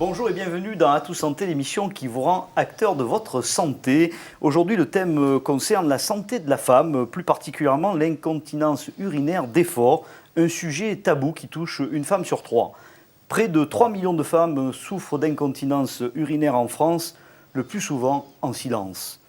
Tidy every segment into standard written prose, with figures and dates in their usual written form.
Bonjour et bienvenue dans Atout Santé, l'émission qui vous rend acteur de votre santé. Aujourd'hui, le thème concerne la santé de la femme, plus particulièrement l'incontinence urinaire d'effort, un sujet tabou qui touche une femme sur 3. Près de 3 millions de femmes souffrent d'incontinence urinaire en France, le plus souvent en silence.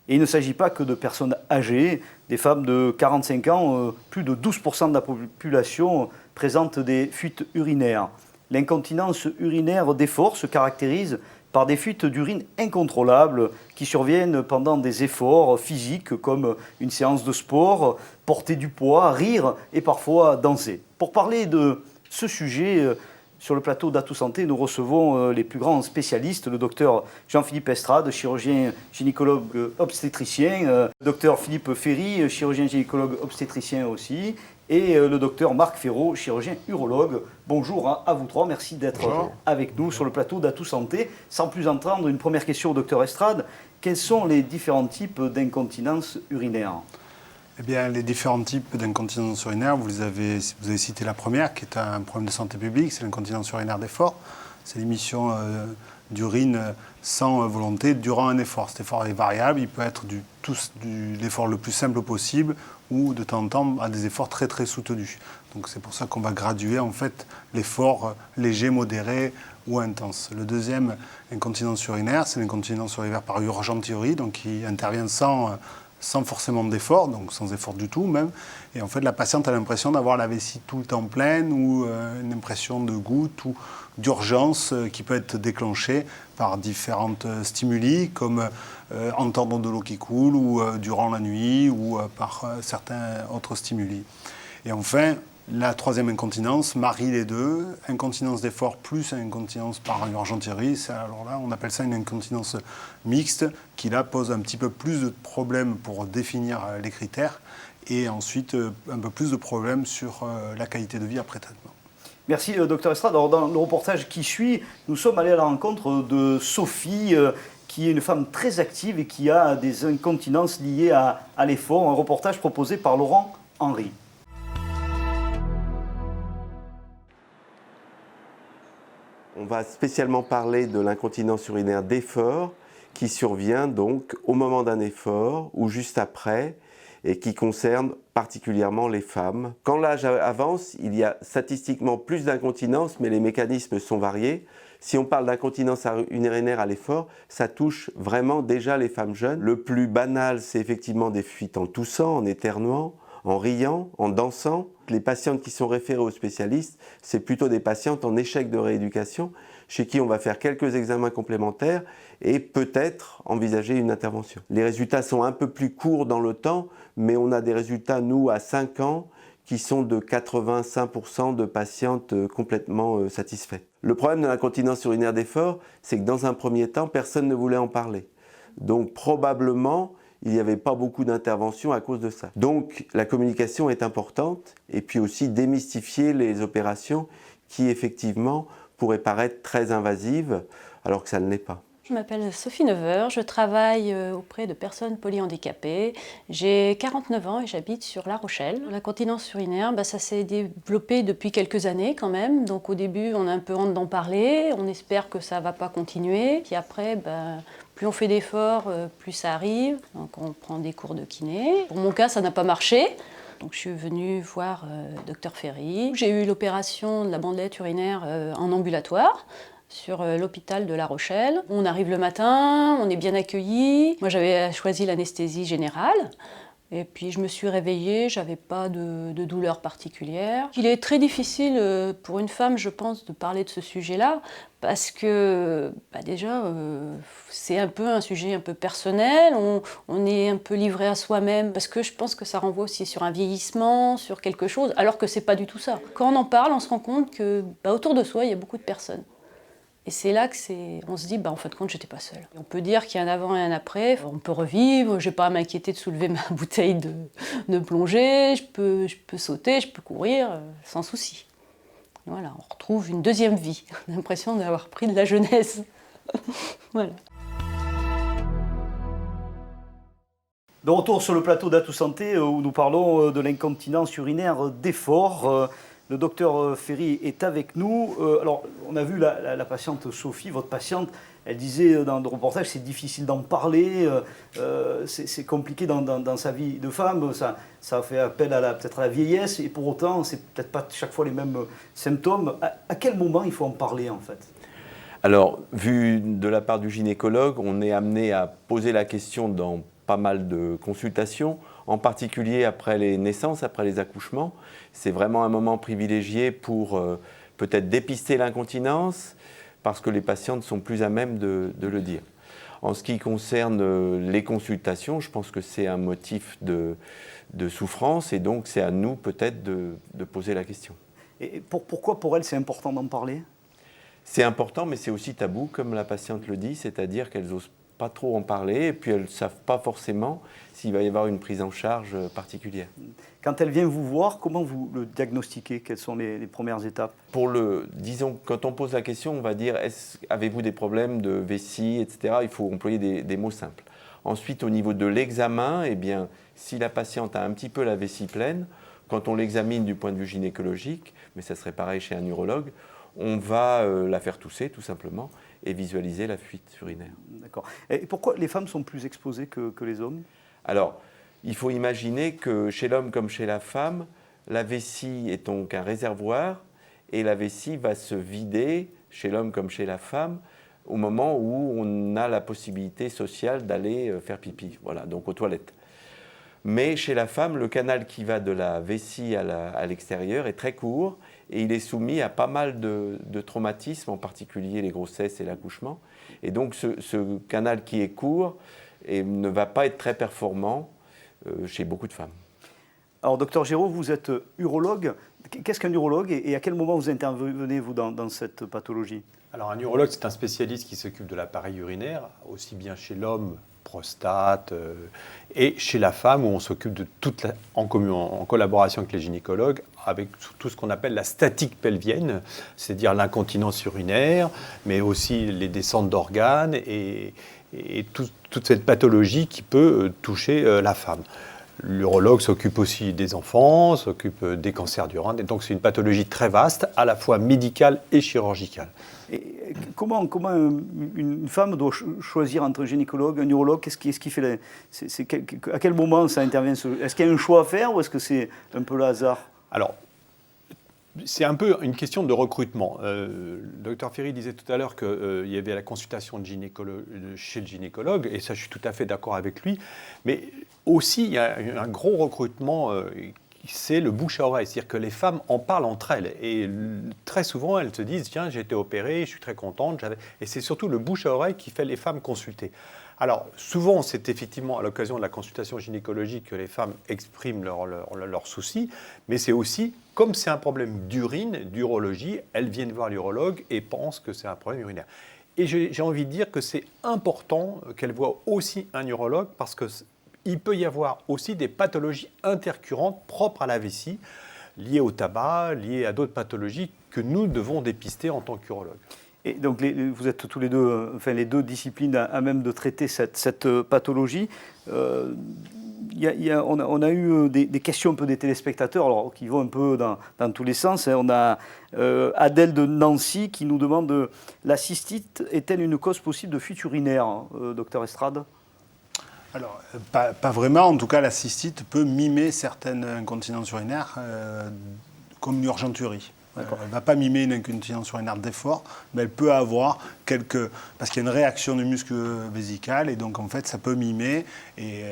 Et il ne s'agit pas que de personnes âgées, des femmes de 45 ans, plus de 12% de la population présentent des fuites urinaires. L'incontinence urinaire d'effort se caractérise par des fuites d'urine incontrôlables qui surviennent pendant des efforts physiques comme une séance de sport, porter du poids, rire et parfois danser. Pour parler de ce sujet, sur le plateau d'Atout Santé, nous recevons les plus grands spécialistes, le docteur Jean-Philippe Estrade, chirurgien gynécologue obstétricien, docteur Philippe Ferry, chirurgien gynécologue obstétricien aussi, et le docteur Marc Ferraud, chirurgien urologue. Bonjour à vous trois, merci d'être avec nous sur le plateau d'Atout Santé. Sans plus entendre, une première question au docteur Estrade. Quels sont les différents types d'incontinence urinaire ? Eh bien, les différents types d'incontinence urinaire, vous avez cité la première, qui est un problème de santé publique, c'est l'incontinence urinaire d'effort. C'est l'émission d'urine sans volonté durant un effort. Cet effort est variable, il peut être l'effort le plus simple possible ou de temps en temps à des efforts très très soutenus. Donc c'est pour ça qu'on va graduer en fait l'effort léger, modéré ou intense. Le deuxième incontinence urinaire, c'est l'incontinence urinaire par urgenturie, donc qui intervient sans forcément d'effort, donc sans effort du tout même. Et en fait, la patiente a l'impression d'avoir la vessie tout le temps pleine ou une impression de goutte ou d'urgence qui peut être déclenchée par différentes stimuli, comme entendre de l'eau qui coule ou durant la nuit ou par certains autres stimuli. Et enfin, la troisième incontinence marie les deux, incontinence d'effort plus incontinence par urgenturie. Alors là, on appelle ça une incontinence mixte qui là pose un petit peu plus de problèmes pour définir les critères et ensuite un peu plus de problèmes sur la qualité de vie après traitement. Merci, docteur Estrade. Alors, dans le reportage qui suit, nous sommes allés à la rencontre de Sophie, qui est une femme très active et qui a des incontinences liées à l'effort. Un reportage proposé par Laurent Henry. On va spécialement parler de l'incontinence urinaire d'effort qui survient donc au moment d'un effort ou juste après et qui concerne particulièrement les femmes. Quand l'âge avance, il y a statistiquement plus d'incontinence, mais les mécanismes sont variés. Si on parle d'incontinence urinaire à l'effort, ça touche vraiment déjà les femmes jeunes. Le plus banal, c'est effectivement des fuites en toussant, en éternuant, en riant, en dansant. Les patientes qui sont référées aux spécialistes, c'est plutôt des patientes en échec de rééducation, chez qui on va faire quelques examens complémentaires et peut-être envisager une intervention. Les résultats sont un peu plus courts dans le temps, mais on a des résultats, nous, à 5 ans, qui sont de 85% de patientes complètement satisfaites. Le problème de l'incontinence urinaire d'effort, c'est que dans un premier temps, personne ne voulait en parler. Donc probablement, il n'y avait pas beaucoup d'interventions à cause de ça. Donc la communication est importante et puis aussi démystifier les opérations qui effectivement pourraient paraître très invasives alors que ça ne l'est pas. Je m'appelle Sophie Neveur, je travaille auprès de personnes polyhandicapées. J'ai 49 ans et j'habite sur La Rochelle. L'incontinence urinaire, ça s'est développé depuis quelques années quand même. Donc au début, on a un peu honte d'en parler, on espère que ça ne va pas continuer. Puis après, plus on fait d'efforts, plus ça arrive. Donc on prend des cours de kiné. Pour mon cas, ça n'a pas marché. Donc je suis venue voir Dr Ferry. J'ai eu l'opération de la bandelette urinaire en ambulatoire sur l'hôpital de La Rochelle. On arrive le matin, on est bien accueillis. Moi j'avais choisi l'anesthésie générale. Et puis je me suis réveillée, j'avais pas de douleur particulière. Il est très difficile pour une femme, je pense, de parler de ce sujet-là, parce que déjà, c'est un peu un sujet un peu personnel, on est un peu livré à soi-même, parce que je pense que ça renvoie aussi sur un vieillissement, sur quelque chose, alors que c'est pas du tout ça. Quand on en parle, on se rend compte que autour de soi, il y a beaucoup de personnes. Et c'est là on se dit, en fin de compte, j'étais pas seule. On peut dire qu'il y a un avant et un après. On peut revivre, j'ai pas à m'inquiéter de soulever ma bouteille de plongée, je peux sauter, je peux courir, sans souci. Voilà, on retrouve une deuxième vie. On a l'impression d'avoir pris de la jeunesse. Voilà. De retour sur le plateau d'Atout Santé, où nous parlons de l'incontinence urinaire d'effort. Le docteur Ferry est avec nous. Alors, on a vu la patiente Sophie, votre patiente, elle disait dans le reportage, c'est difficile d'en parler, c'est compliqué dans sa vie de femme, ça fait appel peut-être à la vieillesse, et pour autant, c'est peut-être pas chaque fois les mêmes symptômes. À quel moment il faut en parler, en fait ? Alors, vu de la part du gynécologue, on est amené à poser la question dans pas mal de consultations, en particulier après les naissances, après les accouchements. C'est vraiment un moment privilégié pour peut-être dépister l'incontinence, parce que les patientes sont plus à même de le dire. En ce qui concerne les consultations, je pense que c'est un motif de souffrance, et donc c'est à nous peut-être de poser la question. Et pourquoi pour elle c'est important d'en parler ? C'est important, mais c'est aussi tabou, comme la patiente le dit, c'est-à-dire qu'elles n'osent pas trop en parler, et puis elles ne savent pas forcément s'il va y avoir une prise en charge particulière. Quand elle vient vous voir, comment vous le diagnostiquez ? Quelles sont les premières étapes ? Disons, quand on pose la question, on va dire « avez-vous des problèmes de vessie, etc. » Il faut employer des mots simples. Ensuite, au niveau de l'examen, eh bien, si la patiente a un petit peu la vessie pleine, quand on l'examine du point de vue gynécologique, mais ça serait pareil chez un urologue, on va la faire tousser tout simplement et visualiser la fuite urinaire. D'accord. Et pourquoi les femmes sont plus exposées que les hommes ? Alors, il faut imaginer que chez l'homme comme chez la femme, la vessie est donc un réservoir, et la vessie va se vider, chez l'homme comme chez la femme, au moment où on a la possibilité sociale d'aller faire pipi, voilà, donc aux toilettes. Mais chez la femme, le canal qui va de la vessie à l'extérieur est très court, et il est soumis à pas mal de traumatismes, en particulier les grossesses et l'accouchement. Et donc ce canal qui est court ne va pas être très performant chez beaucoup de femmes. Alors, docteur Géraud, vous êtes urologue. Qu'est-ce qu'un urologue et à quel moment vous intervenez, vous, dans cette pathologie ? Alors, un urologue, c'est un spécialiste qui s'occupe de l'appareil urinaire, aussi bien chez l'homme, prostate, et chez la femme, où on s'occupe de en collaboration avec les gynécologues, avec tout ce qu'on appelle la statique pelvienne, c'est-à-dire l'incontinence urinaire, mais aussi les descentes d'organes et toute cette pathologie qui peut toucher la femme. L'urologue s'occupe aussi des enfants, s'occupe des cancers du rein, et donc c'est une pathologie très vaste, à la fois médicale et chirurgicale. Et comment une femme doit choisir entre un gynécologue, un urologue ? Qu'est-ce qui fait à quel moment ça intervient ? Est-ce qu'il y a un choix à faire ou est-ce que c'est un peu le hasard ? Alors, c'est un peu une question de recrutement. Le docteur Ferry disait tout à l'heure qu'il y avait la consultation chez le gynécologue, et ça je suis tout à fait d'accord avec lui, mais aussi il y a un gros recrutement, c'est le bouche à oreille, c'est-à-dire que les femmes en parlent entre elles, et très souvent elles se disent « tiens, j'ai été opérée, je suis très contente », et c'est surtout le bouche à oreille qui fait les femmes consulter. Alors, souvent, c'est effectivement à l'occasion de la consultation gynécologique que les femmes expriment leurs soucis, mais c'est aussi, comme c'est un problème d'urine, d'urologie, elles viennent voir l'urologue et pensent que c'est un problème urinaire. Et j'ai envie de dire que c'est important qu'elles voient aussi un urologue, parce qu'il peut y avoir aussi des pathologies intercurrentes propres à la vessie, liées au tabac, liées à d'autres pathologies que nous devons dépister en tant qu'urologue. Et donc vous êtes tous les deux, les deux disciplines à même de traiter cette pathologie. On a eu des questions un peu des téléspectateurs, alors, qui vont un peu dans tous les sens. On a Adèle de Nancy qui nous demande la cystite est-elle une cause possible de fuite urinaire, docteur Estrade ? Alors, pas vraiment. En tout cas, la cystite peut mimer certaines incontinences urinaires comme l'urgenturie. Elle ne va pas mimer une incontinence urinaire d'effort, mais elle peut avoir parce qu'il y a une réaction du muscle vésical, et donc en fait ça peut mimer, et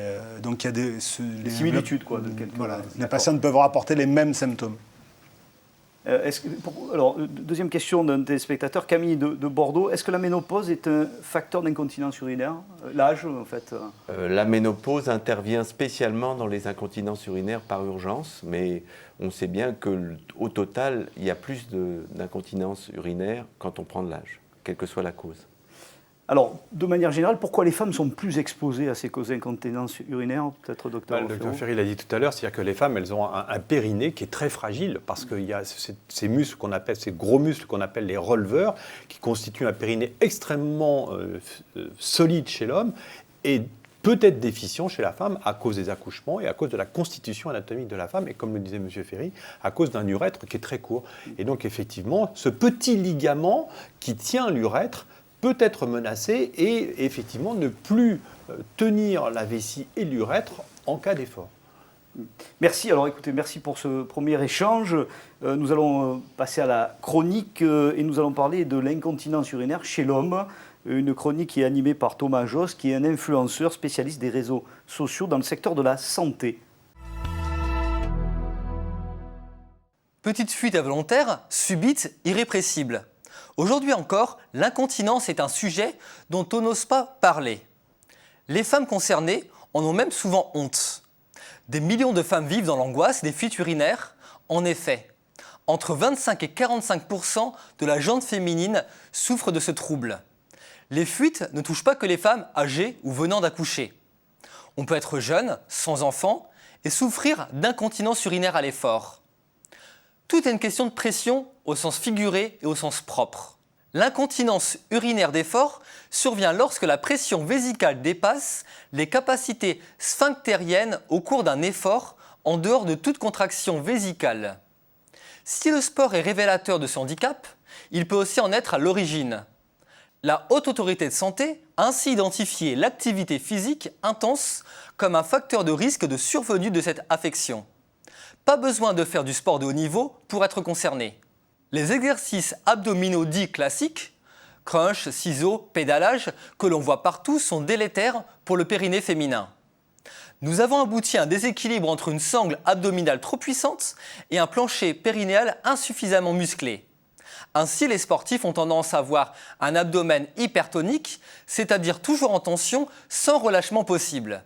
donc il y a des similitudes quoi. Voilà, les patients peuvent rapporter les mêmes symptômes. Alors, deuxième question d'un téléspectateur, Camille de Bordeaux. Est-ce que la ménopause est un facteur d'incontinence urinaire ? L'âge, en fait La ménopause intervient spécialement dans les incontinences urinaires par urgence, mais on sait bien qu'au total, il y a plus d'incontinence urinaire quand on prend de l'âge, quelle que soit la cause. Alors, de manière générale, pourquoi les femmes sont plus exposées à ces causes d'incontinence urinaire ? Peut-être, docteur Le docteur Ferry l'a dit tout à l'heure, c'est-à-dire que les femmes, elles ont un périnée qui est très fragile, parce qu'il y a ces muscles qu'on appelle, ces gros muscles qu'on appelle les releveurs, qui constituent un périnée extrêmement solide chez l'homme, et peut être déficient chez la femme à cause des accouchements et à cause de la constitution anatomique de la femme, et comme le disait M. Ferry, à cause d'un urètre qui est très court. Et donc effectivement, ce petit ligament qui tient l'urètre peut être menacé et effectivement ne plus tenir la vessie et l'urètre en cas d'effort. Merci. Alors écoutez, merci pour ce premier échange. Nous allons passer à la chronique et nous allons parler de l'incontinence urinaire chez l'homme. Une chronique qui est animée par Thomas Josse, qui est un influenceur spécialiste des réseaux sociaux dans le secteur de la santé. Petite fuite involontaire, subite, irrépressible. Aujourd'hui encore, l'incontinence est un sujet dont on n'ose pas parler. Les femmes concernées en ont même souvent honte. Des millions de femmes vivent dans l'angoisse des fuites urinaires. En effet, entre 25 et 45% de la gente féminine souffrent de ce trouble. Les fuites ne touchent pas que les femmes âgées ou venant d'accoucher. On peut être jeune, sans enfant, et souffrir d'incontinence urinaire à l'effort. Tout est une question de pression au sens figuré et au sens propre. L'incontinence urinaire d'effort survient lorsque la pression vésicale dépasse les capacités sphinctériennes au cours d'un effort en dehors de toute contraction vésicale. Si le sport est révélateur de ce handicap, il peut aussi en être à l'origine. La Haute Autorité de Santé a ainsi identifié l'activité physique intense comme un facteur de risque de survenue de cette affection. Pas besoin de faire du sport de haut niveau pour être concerné. Les exercices abdominaux dits classiques, crunch, ciseaux, pédalage, que l'on voit partout sont délétères pour le périnée féminin. Nous avons abouti à un déséquilibre entre une sangle abdominale trop puissante et un plancher périnéal insuffisamment musclé. Ainsi, les sportifs ont tendance à avoir un abdomen hypertonique, c'est-à-dire toujours en tension, sans relâchement possible.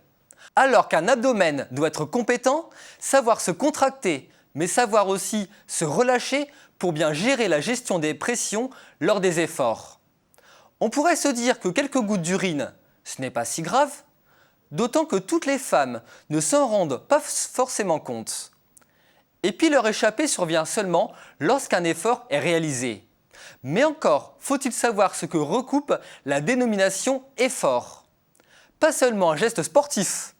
Alors qu'un abdomen doit être compétent, savoir se contracter, mais savoir aussi se relâcher pour bien gérer la gestion des pressions lors des efforts. On pourrait se dire que quelques gouttes d'urine, ce n'est pas si grave, d'autant que toutes les femmes ne s'en rendent pas forcément compte. Et puis leur échappée survient seulement lorsqu'un effort est réalisé. Mais encore, faut-il savoir ce que recoupe la dénomination effort. Pas seulement un geste sportif.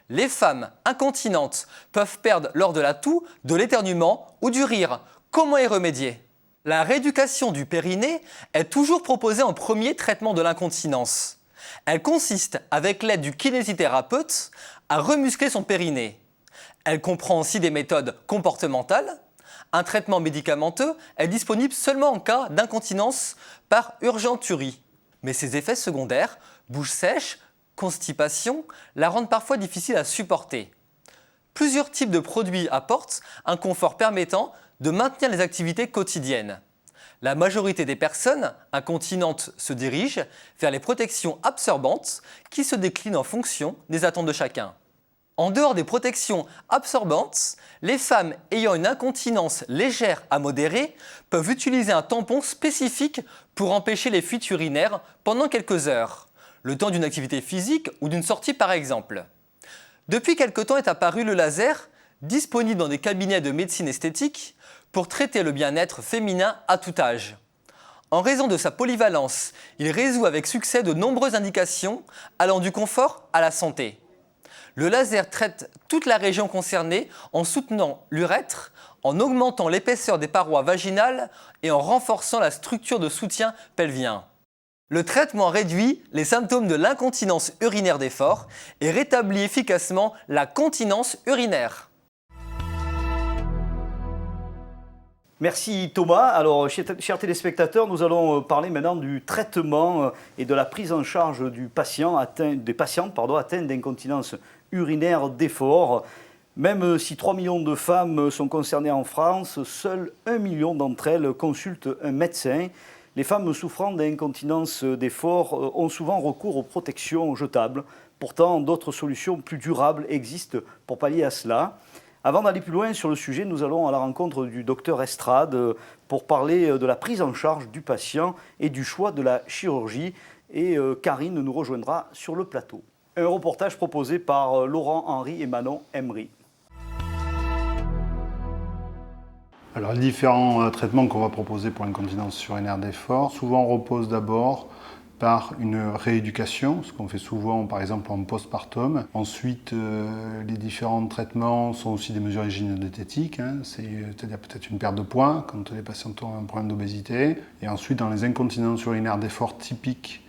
Les femmes incontinentes peuvent perdre lors de la toux, de l'éternuement ou du rire. Comment y remédier ? La rééducation du périnée est toujours proposée en premier traitement de l'incontinence. Elle consiste, avec l'aide du kinésithérapeute, à remuscler son périnée. Elle comprend aussi des méthodes comportementales. Un traitement médicamenteux est disponible seulement en cas d'incontinence par urgenturie. Mais ses effets secondaires, bouche sèche, constipation, la rendent parfois difficile à supporter. Plusieurs types de produits apportent un confort permettant de maintenir les activités quotidiennes. La majorité des personnes incontinentes se dirigent vers les protections absorbantes qui se déclinent en fonction des attentes de chacun. En dehors des protections absorbantes, les femmes ayant une incontinence légère à modérée peuvent utiliser un tampon spécifique pour empêcher les fuites urinaires pendant quelques heures, le temps d'une activité physique ou d'une sortie par exemple. Depuis quelque temps est apparu le laser, disponible dans des cabinets de médecine esthétique, pour traiter le bien-être féminin à tout âge. En raison de sa polyvalence, il résout avec succès de nombreuses indications allant du confort à la santé. Le laser traite toute la région concernée en soutenant l'urètre, en augmentant l'épaisseur des parois vaginales et en renforçant la structure de soutien pelvien. Le traitement réduit les symptômes de l'incontinence urinaire d'effort et rétablit efficacement la continence urinaire. Merci Thomas. Alors, chers téléspectateurs, nous allons parler maintenant du traitement et de la prise en charge des patientes atteintes d'incontinence urinaire d'effort. Même si 3 millions de femmes sont concernées en France, seul 1 million d'entre elles consultent un médecin. Les femmes souffrant d'incontinence d'effort ont souvent recours aux protections jetables. Pourtant, d'autres solutions plus durables existent pour pallier à cela. Avant d'aller plus loin sur le sujet, nous allons à la rencontre du docteur Estrade pour parler de la prise en charge du patient et du choix de la chirurgie. Et Karine nous rejoindra sur le plateau. Un reportage proposé par Laurent Henry et Manon Emery. Alors, les différents traitements qu'on va proposer pour l'incontinence urinaire d'effort souvent reposent d'abord par une rééducation, ce qu'on fait souvent par exemple en postpartum. Ensuite, les différents traitements sont aussi des mesures hygiéno-diététiques, c'est-à-dire peut-être une perte de poids quand les patients ont un problème d'obésité. Et ensuite, dans les incontinences urinaires d'effort typiques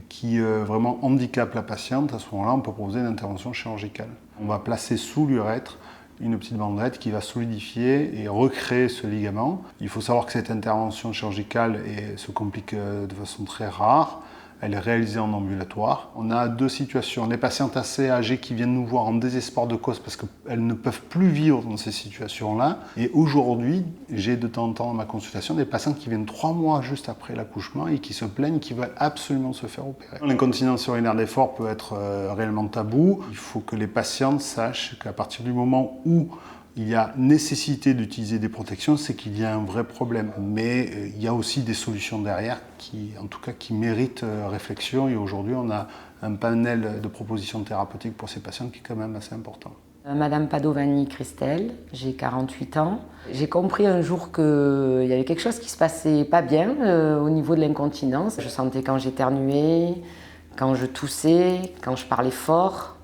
qui vraiment handicapent la patiente, à ce moment-là, on peut proposer une intervention chirurgicale. On va placer sous l'urètre une petite bandelette qui va solidifier et recréer ce ligament. Il faut savoir que cette intervention chirurgicale se complique de façon très rare. Elle est réalisée en ambulatoire. On a deux situations. Les patientes assez âgées qui viennent nous voir en désespoir de cause parce qu'elles ne peuvent plus vivre dans ces situations-là. Et aujourd'hui, j'ai de temps en temps dans ma consultation des patientes qui viennent 3 mois juste après l'accouchement et qui se plaignent, qui veulent absolument se faire opérer. L'incontinence urinaire d'effort peut être réellement tabou. Il faut que les patientes sachent qu'à partir du moment où il y a nécessité d'utiliser des protections, c'est qu'il y a un vrai problème. Mais il y a aussi des solutions derrière qui méritent réflexion. Et aujourd'hui, on a un panel de propositions thérapeutiques pour ces patients qui est quand même assez important. Madame Padovani Christelle, j'ai 48 ans. J'ai compris un jour qu'il y avait quelque chose qui se passait pas bien au niveau de l'incontinence. Je sentais quand j'éternuais, quand je toussais, quand je parlais fort.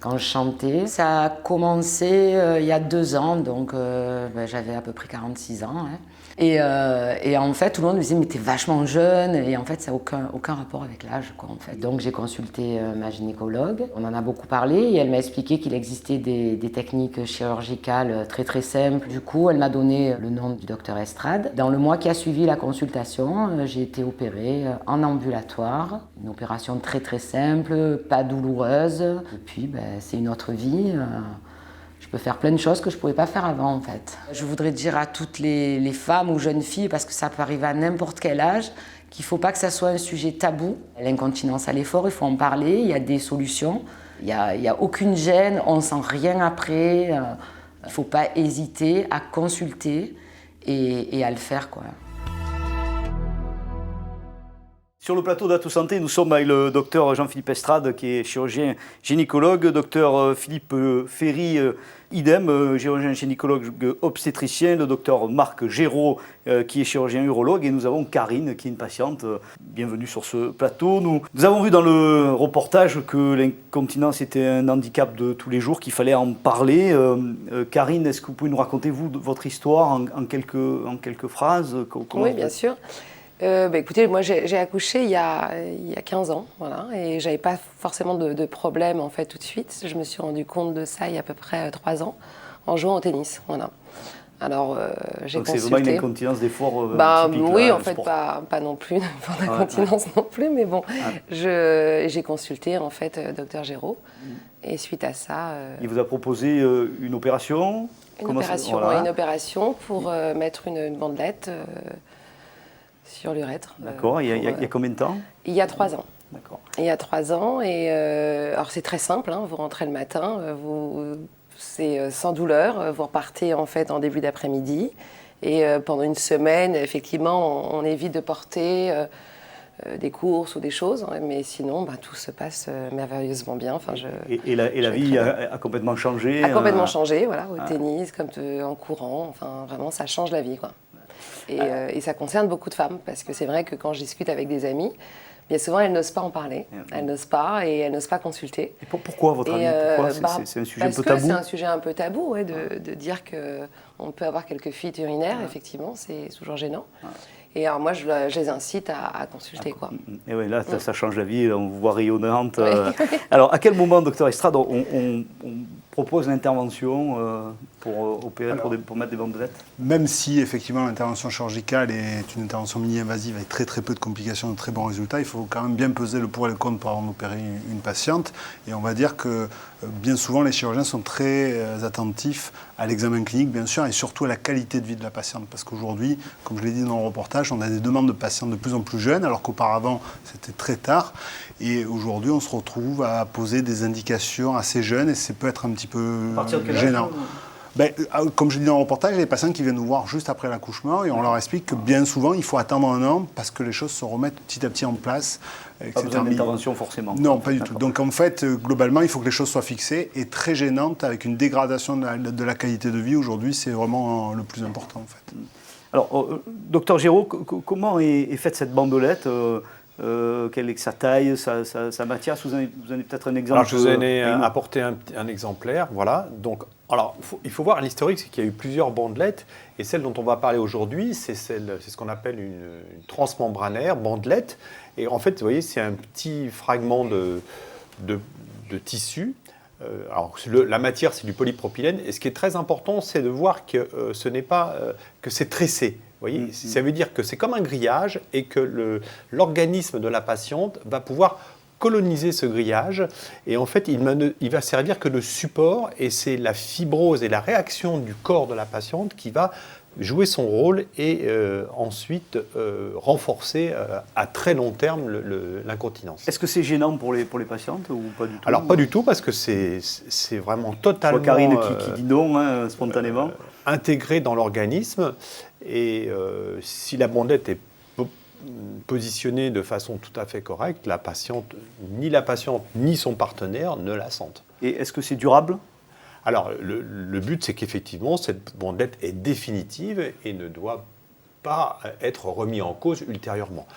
Quand je chantais, ça a commencé il y a 2 ans, donc j'avais à peu près 46 ans. Et en fait, tout le monde me disait « mais t'es vachement jeune » et en fait, ça n'a aucun rapport avec l'âge, quoi, en fait. Donc j'ai consulté ma gynécologue, on en a beaucoup parlé et elle m'a expliqué qu'il existait des techniques chirurgicales très très simples. Du coup, elle m'a donné le nom du docteur Estrade. Dans le mois qui a suivi la consultation, j'ai été opérée en ambulatoire. Une opération très très simple, pas douloureuse. Et puis, c'est une autre vie. Je peux faire plein de choses que je ne pouvais pas faire avant, en fait. Je voudrais dire à toutes les femmes ou jeunes filles, parce que ça peut arriver à n'importe quel âge, qu'il ne faut pas que ça soit un sujet tabou. L'incontinence à l'effort, il faut en parler, il y a des solutions. Il n'y a aucune gêne, on ne sent rien après. Il ne faut pas hésiter à consulter et à le faire, quoi. Sur le plateau d'Atout Santé, nous sommes avec le docteur Jean-Philippe Estrade, qui est chirurgien gynécologue, docteur Philippe Ferry, idem, chirurgien gynécologue obstétricien, le docteur Marc Géraud, qui est chirurgien urologue, et nous avons Karine, qui est une patiente. Bienvenue sur ce plateau. Nous avons vu dans le reportage que l'incontinence était un handicap de tous les jours, qu'il fallait en parler. Karine, est-ce que vous pouvez nous raconter, vous, votre histoire en quelques phrases? Oui, bien sûr. Écoutez, moi j'ai accouché il y a 15 ans, voilà, et j'avais pas forcément de problème en fait tout de suite. Je me suis rendu compte de ça il y a à peu près 3 ans en jouant au tennis, voilà. Alors j'ai consulté. C'est vraiment une incontinence d'effort typique, oui, là, en fait sport. pas non plus pour l'incontinence non plus, mais bon, j'ai consulté en fait docteur Géraud, et suite à ça. Il vous a proposé une opération. Une opération pour mettre une bandelette. Sur l'urètre. D'accord, il y a combien de temps? Il y a 3 ans. D'accord. Il y a 3 ans, et alors c'est très simple, vous rentrez le matin, c'est sans douleur, vous repartez en fait en début d'après-midi, et pendant une semaine, effectivement, on évite de porter des courses ou des choses, mais sinon, tout se passe merveilleusement bien. Enfin, et la vie a complètement changé? A complètement changé, voilà, au tennis, comme en courant, enfin vraiment, ça change la vie, quoi. Et ça concerne beaucoup de femmes, parce que c'est vrai que quand je discute avec des amies, bien souvent elles n'osent pas en parler, elles n'osent pas et elles n'osent pas consulter. Et pourquoi, à votre avis? Pourquoi c'est un sujet un peu tabou? C'est un sujet un peu tabou, de dire qu'on peut avoir quelques fuites urinaires, effectivement, c'est toujours gênant. Et alors moi, je les incite à consulter, quoi. Et oui, là, ça change la vie, on vous voit rayonnante. Alors, à quel moment, docteur Estrade, on propose l'intervention pour opérer, pour mettre des bandelettes? Même si, effectivement, l'intervention chirurgicale est une intervention mini-invasive avec très très peu de complications, de très bons résultats, il faut quand même bien peser le pour et le contre pour avoir opéré une patiente. Et on va dire que bien souvent, les chirurgiens sont très attentifs à l'examen clinique, bien sûr, et surtout à la qualité de vie de la patiente. Parce qu'aujourd'hui, comme je l'ai dit dans le reportage, on a des demandes de patients de plus en plus jeunes, alors qu'auparavant, c'était très tard. Et aujourd'hui, on se retrouve à poser des indications assez jeunes, et ça peut être un petit peu gênant. Comme je l'ai dit dans le reportage, il y a des patients qui viennent nous voir juste après l'accouchement et on leur explique que bien souvent, il faut attendre 1 an parce que les choses se remettent petit à petit en place. Pas besoin d'intervention forcément. Non, pas du tout. Donc en fait, globalement, il faut que les choses soient fixées et très gênantes avec une dégradation de la qualité de vie. Aujourd'hui, c'est vraiment le plus important en fait. Alors, docteur Géraud, comment est faite cette bandelette? Quelle est sa taille, sa matière? Vous en avez peut-être un exemple? Alors, je vous en ai apporté un exemplaire. Voilà. Donc, alors, il faut voir l'historique, c'est qu'il y a eu plusieurs bandelettes. Et celle dont on va parler aujourd'hui, c'est ce qu'on appelle une transmembranaire bandelette. Et en fait, vous voyez, c'est un petit fragment de tissu. Alors, la matière, c'est du polypropylène. Et ce qui est très important, c'est de voir que ce n'est pas que c'est tressé. Vous voyez, ça veut dire que c'est comme un grillage et que l'organisme de la patiente va pouvoir coloniser ce grillage. Et en fait, il va servir que de support. Et c'est la fibrose et la réaction du corps de la patiente qui va jouer son rôle et ensuite renforcer à très long terme l'incontinence. Est-ce que c'est gênant pour les patientes ou pas du tout? Alors pas du tout, parce que c'est vraiment totalement... Je vois Karine qui dit non, hein, spontanément. Intégré dans l'organisme, et si la bandelette est positionnée de façon tout à fait correcte, ni la patiente ni son partenaire ne la sentent. Et est-ce que c'est durable? Alors, le but, c'est qu'effectivement, cette bandelette est définitive et ne doit pas être remise en cause ultérieurement.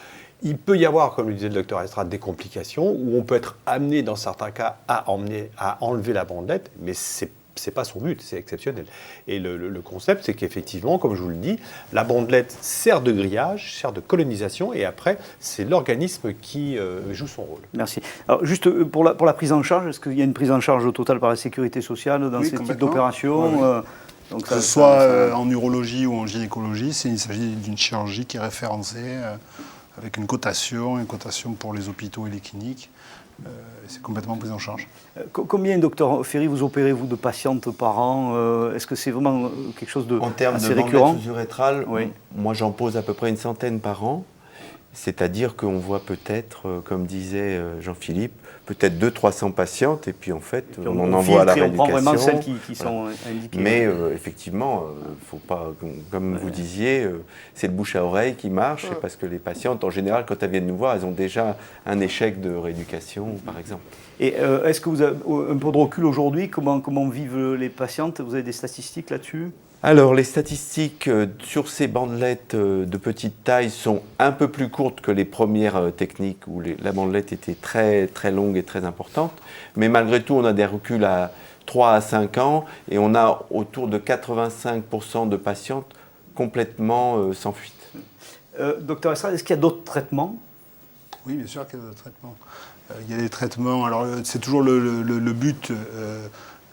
Il peut y avoir, comme le disait le docteur Estrade, des complications où on peut être amené, dans certains cas, à enlever la bandelette, mais c'est pas son but, c'est exceptionnel. Et le concept, c'est qu'effectivement, comme je vous le dis, la bandelette sert de grillage, sert de colonisation, et après, c'est l'organisme qui joue son rôle. Merci. Alors, juste pour la prise en charge, est-ce qu'il y a une prise en charge totale par la sécurité sociale dans ces types d'opérations? Donc que ce soit en urologie ou en gynécologie, il s'agit d'une chirurgie qui est référencée avec une cotation pour les hôpitaux et les cliniques. C'est complètement pris en charge. Combien, docteur Ferry, vous opérez-vous de patientes par an? Est-ce que c'est vraiment quelque chose de assez récurrent? En termes de bandelette sous-urétrale, moi j'en pose à peu près une centaine par an. C'est-à-dire qu'on voit peut-être, comme disait Jean-Philippe, peut-être 200-300 patientes, et puis en fait, on en envoie à la rééducation. On prend vraiment celles qui sont indiquées. Mais effectivement, faut pas, comme vous disiez, c'est le bouche à oreille qui marche, parce que les patientes, en général, quand elles viennent nous voir, elles ont déjà un échec de rééducation, par exemple. Et est-ce que vous avez un peu de recul aujourd'hui? Comment vivent les patientes? Vous avez des statistiques là-dessus? Alors, les statistiques sur ces bandelettes de petite taille sont un peu plus courtes que les premières techniques où la bandelette était très, très longue et très importante. Mais malgré tout, on a des reculs à 3 à 5 ans et on a autour de 85% de patientes complètement sans fuite. Docteur Estrade, est-ce qu'il y a d'autres traitements? Oui, bien sûr qu'il y a d'autres traitements. Il y a des traitements, alors c'est toujours le but...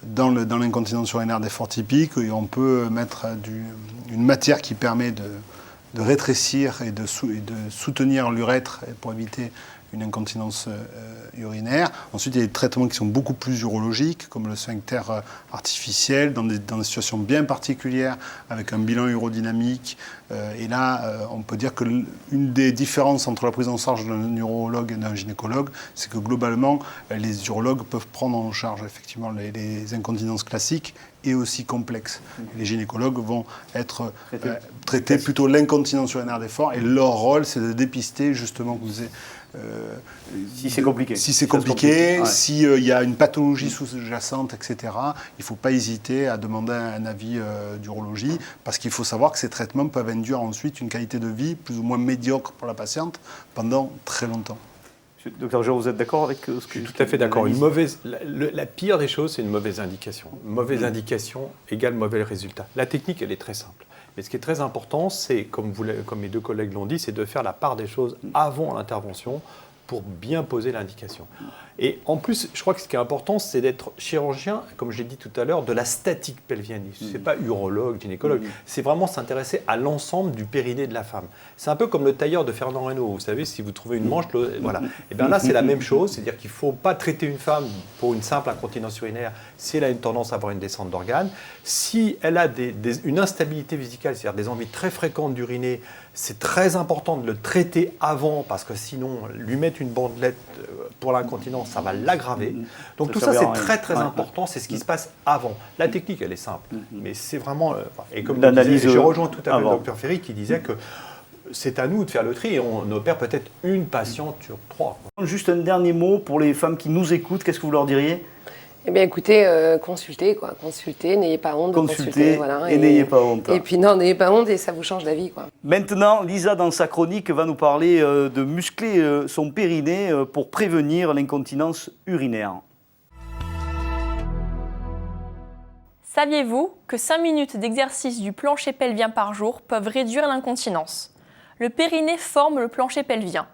Dans l'incontinence urinaire d'effort typique, on peut mettre une matière qui permet de rétrécir et de soutenir l'urètre pour éviter une incontinence urinaire. Ensuite, il y a des traitements qui sont beaucoup plus urologiques, comme le sphincter artificiel, dans des situations bien particulières, avec un bilan urodynamique. Et là, on peut dire que une des différences entre la prise en charge d'un urologue et d'un gynécologue, c'est que globalement, les urologues peuvent prendre en charge effectivement les incontinences classiques et aussi complexes. Les gynécologues vont être traiter plutôt l'incontinence urinaire d'effort, et leur rôle, c'est de dépister justement, si c'est compliqué. Si c'est compliqué, s'il y a une pathologie sous-jacente, etc., il ne faut pas hésiter à demander un avis d'urologie, parce qu'il faut savoir que ces traitements peuvent induire ensuite une qualité de vie plus ou moins médiocre pour la patiente pendant très longtemps. Docteur Giraud, vous êtes d'accord avec ce que... Je suis tout à fait d'accord. La pire des choses, c'est une mauvaise indication. Une mauvaise indication égale mauvais résultat. La technique, elle est très simple. Mais ce qui est très important, c'est, comme mes deux collègues l'ont dit, c'est de faire la part des choses avant l'intervention pour bien poser l'indication. Et en plus, je crois que ce qui est important, c'est d'être chirurgien, comme je l'ai dit tout à l'heure, de la statique pelvienne. Ce n'est pas urologue, gynécologue, c'est vraiment s'intéresser à l'ensemble du périnée de la femme. C'est un peu comme le tailleur de Fernand Reynaud. Vous savez, si vous trouvez une manche, voilà. Et bien là, c'est la même chose, c'est-à-dire qu'il ne faut pas traiter une femme pour une simple incontinence urinaire si elle a une tendance à avoir une descente d'organes. Si elle a une instabilité vésicale, c'est-à-dire des envies très fréquentes d'uriner, c'est très important de le traiter avant, parce que sinon, lui mettre une bandelette pour l'incontinence, ça va l'aggraver. Donc tout ça, c'est très très important, c'est ce qui se passe avant. La technique, elle est simple, mais c'est vraiment... et comme je rejoins tout à fait le docteur Ferry qui disait que c'est à nous de faire le tri, et on opère peut-être une patiente sur 3. Juste un dernier mot pour les femmes qui nous écoutent, qu'est-ce que vous leur diriez ? Eh bien écoutez, consultez quoi, consultez, n'ayez pas honte de consulter. Consultez Voilà, et n'ayez pas honte. Et puis non, n'ayez pas honte et ça vous change la vie quoi. Maintenant, Lisa, dans sa chronique, va nous parler de muscler son périnée pour prévenir l'incontinence urinaire. Saviez-vous que 5 minutes d'exercice du plancher pelvien par jour peuvent réduire l'incontinence? Le périnée forme le plancher pelvien.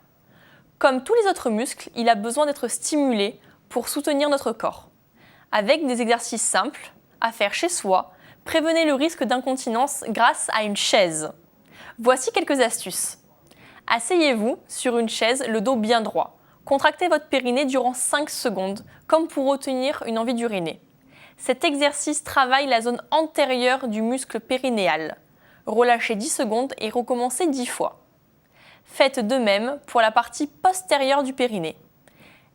Comme tous les autres muscles, il a besoin d'être stimulé pour soutenir notre corps. Avec des exercices simples, à faire chez soi, prévenez le risque d'incontinence grâce à une chaise. Voici quelques astuces. Asseyez-vous sur une chaise, le dos bien droit. Contractez votre périnée durant 5 secondes, comme pour retenir une envie d'uriner. Cet exercice travaille la zone antérieure du muscle périnéal. Relâchez 10 secondes et recommencez 10 fois. Faites de même pour la partie postérieure du périnée.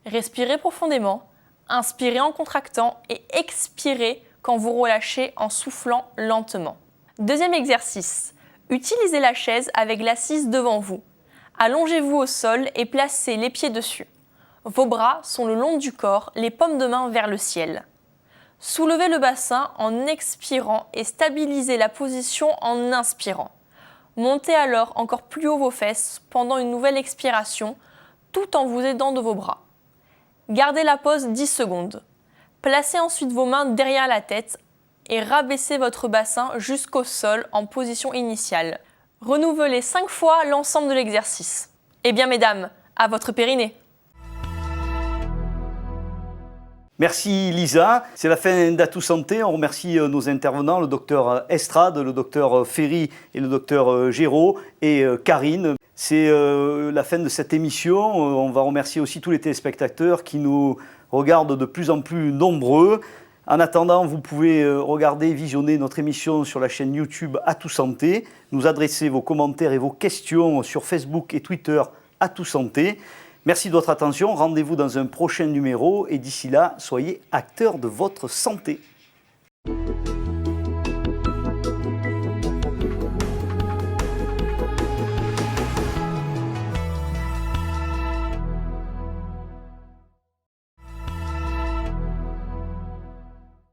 Respirez profondément, inspirez en contractant et expirez quand vous relâchez en soufflant lentement. Deuxième exercice. Utilisez la chaise avec l'assise devant vous. Allongez-vous au sol et placez les pieds dessus. Vos bras sont le long du corps, les paumes de main vers le ciel. Soulevez le bassin en expirant et stabilisez la position en inspirant. Montez alors encore plus haut vos fesses pendant une nouvelle expiration, tout en vous aidant de vos bras. Gardez la pause 10 secondes. Placez ensuite vos mains derrière la tête et rabaissez votre bassin jusqu'au sol en position initiale. Renouvelez 5 fois l'ensemble de l'exercice. Eh bien mesdames, à votre périnée. Merci Lisa, c'est la fin d'Atout Santé. On remercie nos intervenants, le docteur Estrade, le docteur Ferry et le docteur Géraud et Karine. C'est la fin de cette émission. On va remercier aussi tous les téléspectateurs qui nous regardent de plus en plus nombreux. En attendant, vous pouvez regarder, visionner notre émission sur la chaîne YouTube Atout Santé, nous adresser vos commentaires et vos questions sur Facebook et Twitter Atout Santé. Merci de votre attention, rendez-vous dans un prochain numéro et d'ici là, soyez acteurs de votre santé.